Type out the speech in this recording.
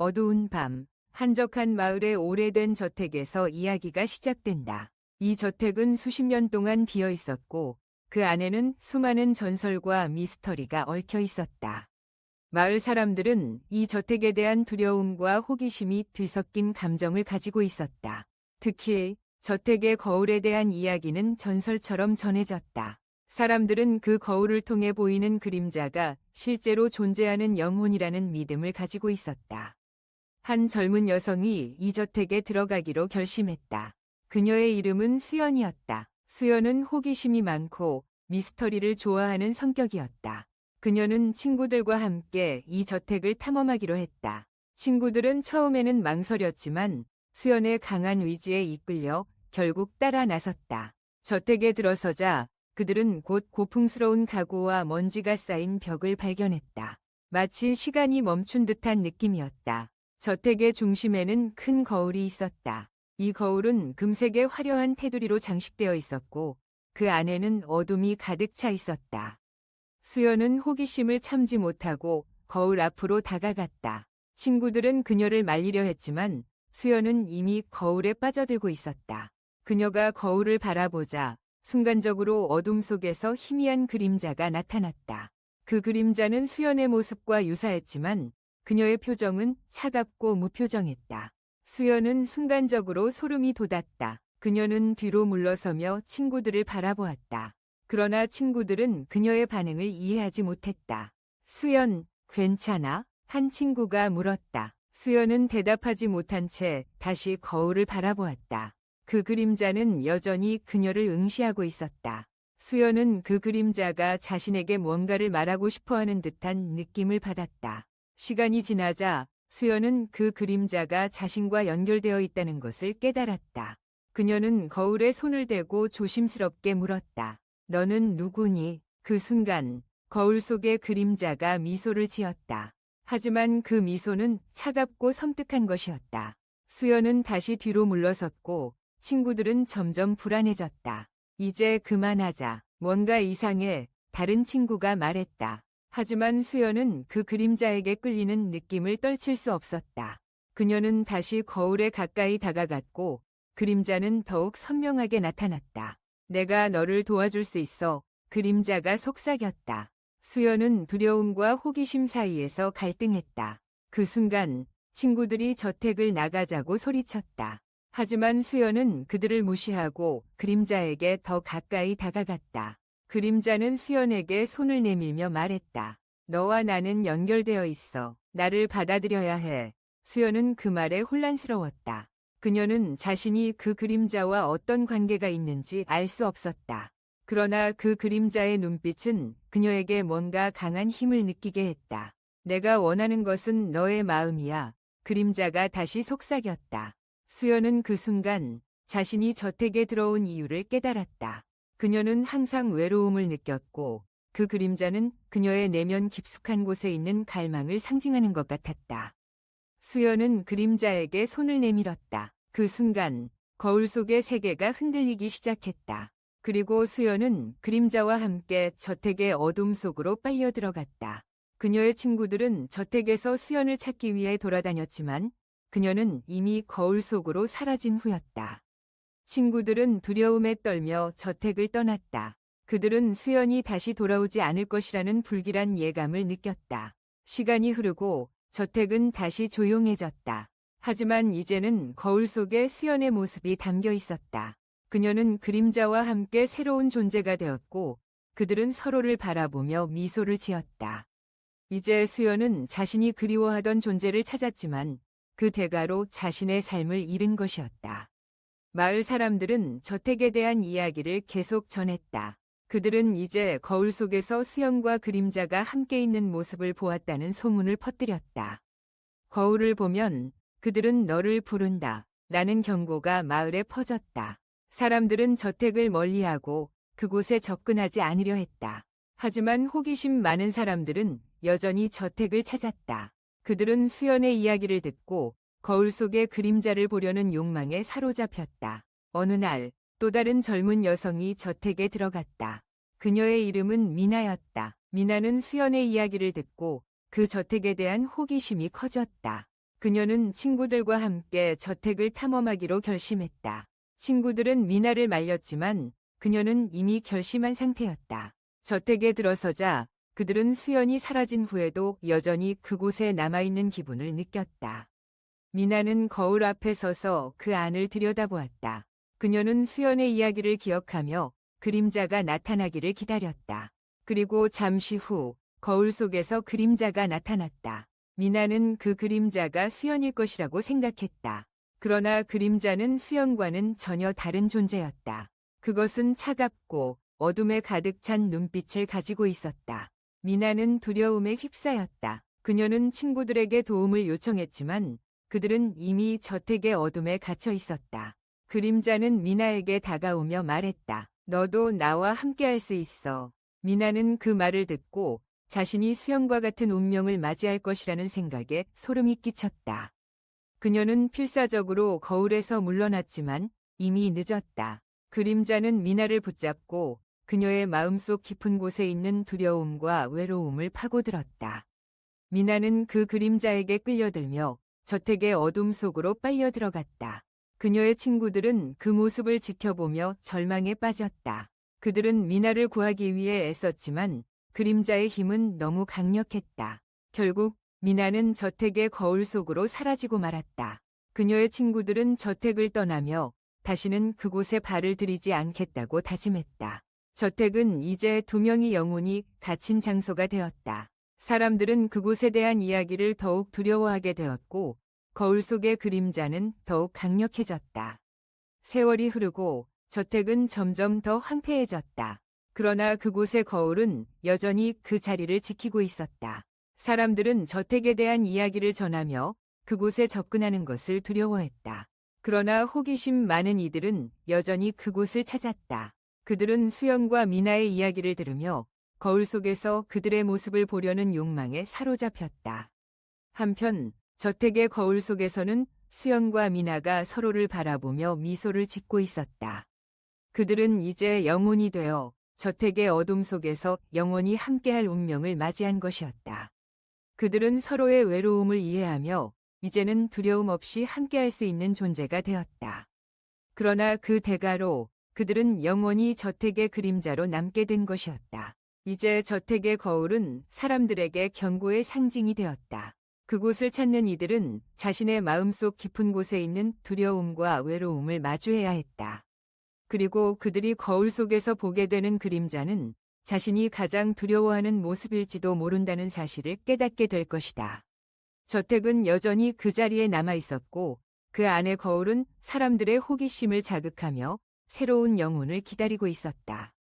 어두운 밤, 한적한 마을의 오래된 저택에서 이야기가 시작된다. 이 저택은 수십 년 동안 비어 있었고 그 안에는 수많은 전설과 미스터리가 얽혀 있었다. 마을 사람들은 이 저택에 대한 두려움과 호기심이 뒤섞인 감정을 가지고 있었다. 특히 저택의 거울에 대한 이야기는 전설처럼 전해졌다. 사람들은 그 거울을 통해 보이는 그림자가 실제로 존재하는 영혼이라는 믿음을 가지고 있었다. 한 젊은 여성이 이 저택에 들어가기로 결심했다. 그녀의 이름은 수연이었다. 수연은 호기심이 많고 미스터리를 좋아하는 성격이었다. 그녀는 친구들과 함께 이 저택을 탐험하기로 했다. 친구들은 처음에는 망설였지만 수연의 강한 의지에 이끌려 결국 따라 나섰다. 저택에 들어서자 그들은 곧 고풍스러운 가구와 먼지가 쌓인 벽을 발견했다. 마치 시간이 멈춘 듯한 느낌이었다. 저택의 중심에는 큰 거울이 있었다. 이 거울은 금색의 화려한 테두리로 장식되어 있었고 그 안에는 어둠이 가득 차 있었다. 수연은 호기심을 참지 못하고 거울 앞으로 다가갔다. 친구들은 그녀를 말리려 했지만 수연은 이미 거울에 빠져들고 있었다. 그녀가 거울을 바라보자 순간적으로 어둠 속에서 희미한 그림자가 나타났다. 그 그림자는 수연의 모습과 유사했지만 그녀의 표정은 차갑고 무표정했다. 수연은 순간적으로 소름이 돋았다. 그녀는 뒤로 물러서며 친구들을 바라보았다. 그러나 친구들은 그녀의 반응을 이해하지 못했다. 수연, 괜찮아? 한 친구가 물었다. 수연은 대답하지 못한 채 다시 거울을 바라보았다. 그 그림자는 여전히 그녀를 응시하고 있었다. 수연은 그 그림자가 자신에게 뭔가를 말하고 싶어하는 듯한 느낌을 받았다. 시간이 지나자 수연은 그 그림자가 자신과 연결되어 있다는 것을 깨달았다. 그녀는 거울에 손을 대고 조심스럽게 물었다. 너는 누구니? 그 순간 거울 속의 그림자가 미소를 지었다. 하지만 그 미소는 차갑고 섬뜩한 것이었다. 수연은 다시 뒤로 물러섰고 친구들은 점점 불안해졌다. 이제 그만하자. 뭔가 이상해. 다른 친구가 말했다. 하지만 수연은 그 그림자에게 끌리는 느낌을 떨칠 수 없었다. 그녀는 다시 거울에 가까이 다가갔고 그림자는 더욱 선명하게 나타났다. 내가 너를 도와줄 수 있어. 그림자가 속삭였다. 수연은 두려움과 호기심 사이에서 갈등했다. 그 순간 친구들이 저택을 나가자고 소리쳤다. 하지만 수연은 그들을 무시하고 그림자에게 더 가까이 다가갔다. 그림자는 수연에게 손을 내밀며 말했다. 너와 나는 연결되어 있어. 나를 받아들여야 해. 수연은 그 말에 혼란스러웠다. 그녀는 자신이 그 그림자와 어떤 관계가 있는지 알 수 없었다. 그러나 그 그림자의 눈빛은 그녀에게 뭔가 강한 힘을 느끼게 했다. 내가 원하는 것은 너의 마음이야. 그림자가 다시 속삭였다. 수연은 그 순간 자신이 저택에 들어온 이유를 깨달았다. 그녀는 항상 외로움을 느꼈고 그 그림자는 그녀의 내면 깊숙한 곳에 있는 갈망을 상징하는 것 같았다. 수연은 그림자에게 손을 내밀었다. 그 순간 거울 속의 세계가 흔들리기 시작했다. 그리고 수연은 그림자와 함께 저택의 어둠 속으로 빨려 들어갔다. 그녀의 친구들은 저택에서 수연을 찾기 위해 돌아다녔지만 그녀는 이미 거울 속으로 사라진 후였다. 친구들은 두려움에 떨며 저택을 떠났다. 그들은 수연이 다시 돌아오지 않을 것이라는 불길한 예감을 느꼈다. 시간이 흐르고 저택은 다시 조용해졌다. 하지만 이제는 거울 속에 수연의 모습이 담겨 있었다. 그녀는 그림자와 함께 새로운 존재가 되었고 그들은 서로를 바라보며 미소를 지었다. 이제 수연은 자신이 그리워하던 존재를 찾았지만 그 대가로 자신의 삶을 잃은 것이었다. 마을 사람들은 저택에 대한 이야기를 계속 전했다. 그들은 이제 거울 속에서 수연과 그림자가 함께 있는 모습을 보았다는 소문을 퍼뜨렸다. 거울을 보면 그들은 너를 부른다. 라는 경고가 마을에 퍼졌다. 사람들은 저택을 멀리하고 그곳에 접근하지 않으려 했다. 하지만 호기심 많은 사람들은 여전히 저택을 찾았다. 그들은 수연의 이야기를 듣고 거울 속의 그림자를 보려는 욕망에 사로잡혔다. 어느 날 또 다른 젊은 여성이 저택에 들어갔다. 그녀의 이름은 미나였다. 미나는 수연의 이야기를 듣고 그 저택에 대한 호기심이 커졌다. 그녀는 친구들과 함께 저택을 탐험하기로 결심했다. 친구들은 미나를 말렸지만 그녀는 이미 결심한 상태였다. 저택에 들어서자 그들은 수연이 사라진 후에도 여전히 그곳에 남아있는 기분을 느꼈다. 미나는 거울 앞에 서서 그 안을 들여다보았다. 그녀는 수연의 이야기를 기억하며 그림자가 나타나기를 기다렸다. 그리고 잠시 후 거울 속에서 그림자가 나타났다. 미나는 그 그림자가 수연일 것이라고 생각했다. 그러나 그림자는 수연과는 전혀 다른 존재였다. 그것은 차갑고 어둠에 가득 찬 눈빛을 가지고 있었다. 미나는 두려움에 휩싸였다. 그녀는 친구들에게 도움을 요청했지만 그들은 이미 저택의 어둠에 갇혀 있었다. 그림자는 미나에게 다가오며 말했다. 너도 나와 함께할 수 있어. 미나는 그 말을 듣고 자신이 수연과 같은 운명을 맞이할 것이라는 생각에 소름이 끼쳤다. 그녀는 필사적으로 거울에서 물러났지만 이미 늦었다. 그림자는 미나를 붙잡고 그녀의 마음속 깊은 곳에 있는 두려움과 외로움을 파고들었다. 미나는 그 그림자에게 끌려들며 저택의 어둠 속으로 빨려 들어갔다. 그녀의 친구들은 그 모습을 지켜보며 절망에 빠졌다. 그들은 미나를 구하기 위해 애썼지만 그림자의 힘은 너무 강력했다. 결국 미나는 저택의 거울 속으로 사라지고 말았다. 그녀의 친구들은 저택을 떠나며 다시는 그곳에 발을 들이지 않겠다고 다짐했다. 저택은 이제 두 명의 영혼이 갇힌 장소가 되었다. 사람들은 그곳에 대한 이야기를 더욱 두려워하게 되었고 거울 속의 그림자는 더욱 강력해졌다. 세월이 흐르고 저택은 점점 더 황폐해졌다. 그러나 그곳의 거울은 여전히 그 자리를 지키고 있었다. 사람들은 저택에 대한 이야기를 전하며 그곳에 접근하는 것을 두려워했다. 그러나 호기심 많은 이들은 여전히 그곳을 찾았다. 그들은 수연과 미나의 이야기를 들으며 거울 속에서 그들의 모습을 보려는 욕망에 사로잡혔다. 한편 저택의 거울 속에서는 수연과 미나가 서로를 바라보며 미소를 짓고 있었다. 그들은 이제 영혼이 되어 저택의 어둠 속에서 영원히 함께할 운명을 맞이한 것이었다. 그들은 서로의 외로움을 이해하며 이제는 두려움 없이 함께할 수 있는 존재가 되었다. 그러나 그 대가로 그들은 영원히 저택의 그림자로 남게 된 것이었다. 이제 저택의 거울은 사람들에게 경고의 상징이 되었다. 그곳을 찾는 이들은 자신의 마음속 깊은 곳에 있는 두려움과 외로움을 마주해야 했다. 그리고 그들이 거울 속에서 보게 되는 그림자는 자신이 가장 두려워하는 모습일지도 모른다는 사실을 깨닫게 될 것이다. 저택은 여전히 그 자리에 남아 있었고 그 안의 거울은 사람들의 호기심을 자극하며 새로운 영혼을 기다리고 있었다.